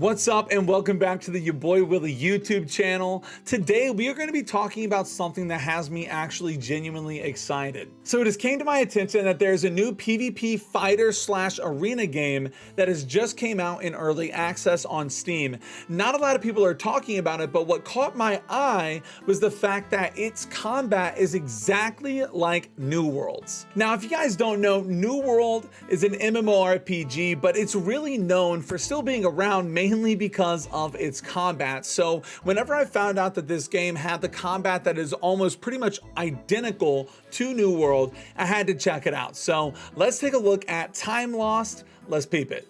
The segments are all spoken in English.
What's up and welcome back to the YaBoiWilly YouTube channel. Today we are going to be talking about something that has me actually genuinely excited. So it has came to my attention that there's a new PvP fighter/arena game that has just came out in early access on Steam. Not a lot of people are talking about it, but what caught my eye was the fact that its combat is exactly like New World's. Now, if you guys don't know, New World is an MMORPG, but it's really known for still being around mainly because of its combat. So whenever I found out that this game had the combat that is almost pretty much identical to New World, I had to check it out. So let's take a look at TIMELOST. Let's peep it.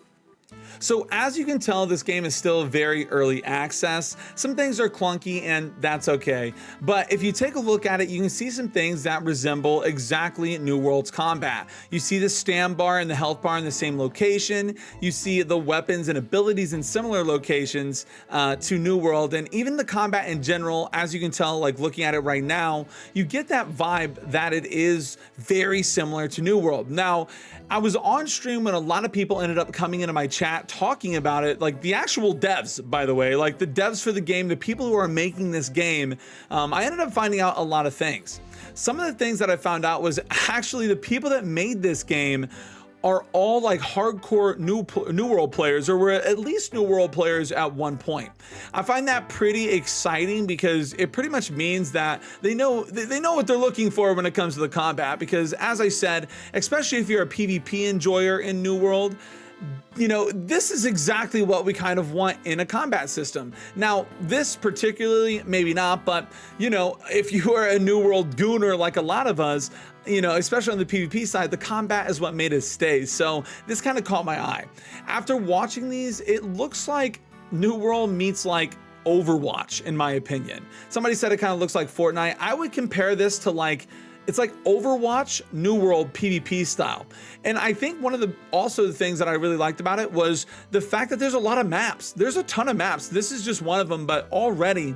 So as you can tell, this game is still very early access. Some things are clunky and that's okay. But if you take a look at it, you can see some things that resemble exactly New World's combat. You see the stam bar and the health bar in the same location. You see the weapons and abilities in similar locations to New World, and even the combat in general, as you can tell, like looking at it right now, you get that vibe that it is very similar to New World. Now, I was on stream when a lot of people ended up coming into my chat talking about it, like the actual devs, by the way, like the devs for the game, the people who are making this game. I ended up finding out a lot of things. Some of the things that I found out was actually the people that made this game are all like hardcore New World players, or were at least New World players at one point. I find that pretty exciting because it pretty much means that they know what they're looking for when it comes to the combat. Because as I said, especially if you're a PvP enjoyer in New World, you know, this is exactly what we kind of want in a combat system. Now, this particularly, maybe not, but you know, if you are a New World gooner like a lot of us, you know, especially on the PvP side, the combat is what made us stay. So this kind of caught my eye. After watching these, it looks like New World meets like Overwatch, in my opinion. Somebody said it kind of looks like Fortnite. I would compare this to like, it's like Overwatch, New World PvP style. And I think one of the things that I really liked about it was the fact that there's a lot of maps. There's a ton of maps. This is just one of them, but already,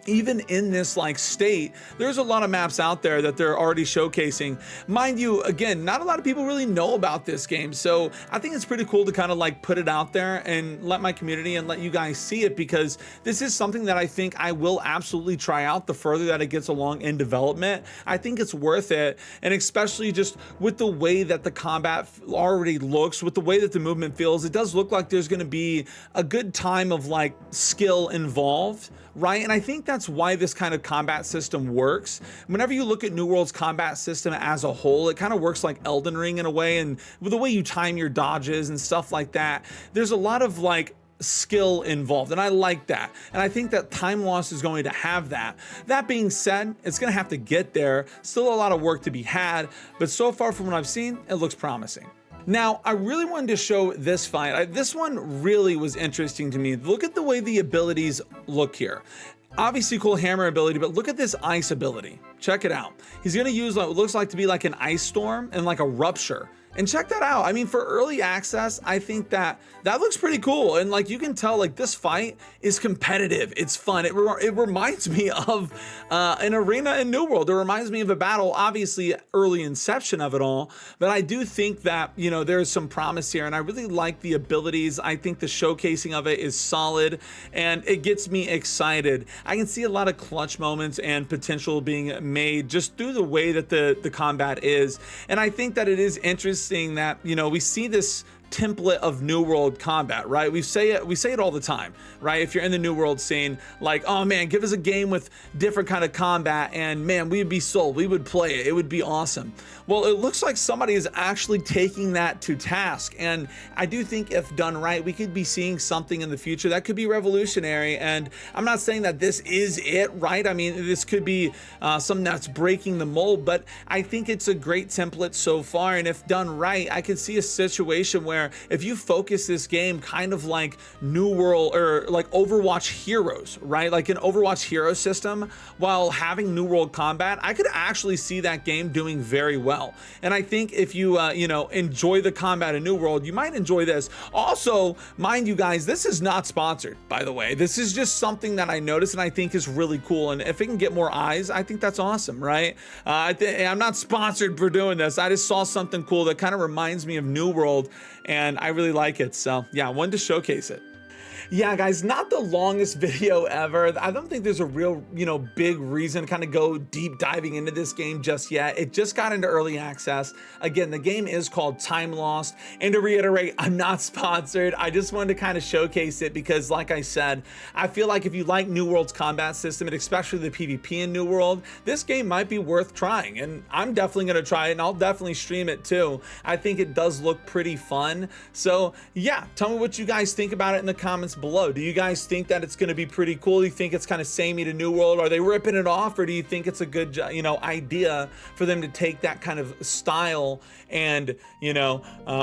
even in this like state, there's a lot of maps out there that they're already showcasing. Mind you, again, not a lot of people really know about this game. So I think it's pretty cool to kind of like put it out there and let my community and let you guys see it, because this is something that I think I will absolutely try out the further that it gets along in development. I think it's worth it. And especially just with the way that the combat already looks, with the way that the movement feels, it does look like there's going to be a good time of like skill involved, right? And I think that's why this kind of combat system works. Whenever you look at New World's combat system as a whole, it kind of works like Elden Ring in a way, and with the way you time your dodges and stuff like that, there's a lot of like skill involved, and I like that. And I think that TIMELOST is going to have that. That being said, it's going to have to get there. Still a lot of work to be had, but so far from what I've seen, it looks promising. Now, I really wanted to show this fight. This one really was interesting to me. Look at the way the abilities look here. Obviously cool hammer ability, but look at this ice ability. Check it out. He's gonna use what looks like to be like an ice storm and like a rupture. And check that out. I mean, for early access, I think that looks pretty cool. And like, you can tell like this fight is competitive. It's fun. It reminds me of an arena in New World. It reminds me of a battle, obviously early inception of it all. But I do think that, you know, there's some promise here, and I really like the abilities. I think the showcasing of it is solid and it gets me excited. I can see a lot of clutch moments and potential being made just through the way that the combat is. And I think that it is interesting that, you know, we see this template of New World combat, right? We say it all the time, right? If you're in the New World scene, like, oh man, give us a game with different kind of combat and man, we would be sold, we would play it, it would be awesome. Well, it looks like somebody is actually taking that to task, and I do think if done right, we could be seeing something in the future that could be revolutionary. And I'm not saying that this is it, right? I mean, this could be something that's breaking the mold, but I think it's a great template so far, and if done right, I could see a situation where if you focus this game kind of like New World or like Overwatch Heroes, right? Like an Overwatch hero system while having New World combat, I could actually see that game doing very well. And I think if you, you know, enjoy the combat in New World, you might enjoy this. Also, mind you guys, this is not sponsored, by the way. This is just something that I noticed and I think is really cool. And if it can get more eyes, I think that's awesome, right? I'm not sponsored for doing this. I just saw something cool that kind of reminds me of New World, and I really like it. So yeah, I wanted to showcase it. Yeah, guys, not the longest video ever. I don't think there's a real, big reason to kind of go deep diving into this game just yet. It just got into early access. Again, the game is called TIMELOST. And to reiterate, I'm not sponsored. I just wanted to kind of showcase it because, like I said, I feel like if you like New World's combat system, and especially the PvP in New World, this game might be worth trying. And I'm definitely going to try it, and I'll definitely stream it too. I think it does look pretty fun. So yeah, tell me what you guys think about it in the comments below. Do you guys think that it's going to be pretty cool? Do you think it's kind of samey to New World? Are they ripping it off, or do you think it's a good, idea for them to take that kind of style and,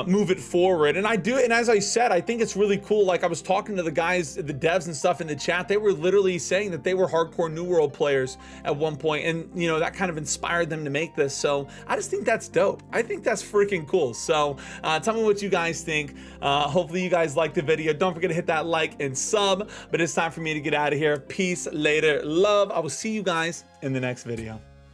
move it forward? And I do, and as I said, I think it's really cool. Like I was talking to the guys, the devs and stuff in the chat, they were literally saying that they were hardcore New World players at one point, and that kind of inspired them to make this. So I just think that's dope. I think that's freaking cool. So tell me what you guys think. Hopefully you guys liked the video. Don't forget to hit that like and sub, but it's time for me to get out of here. Peace, later, love. I will see you guys in the next video.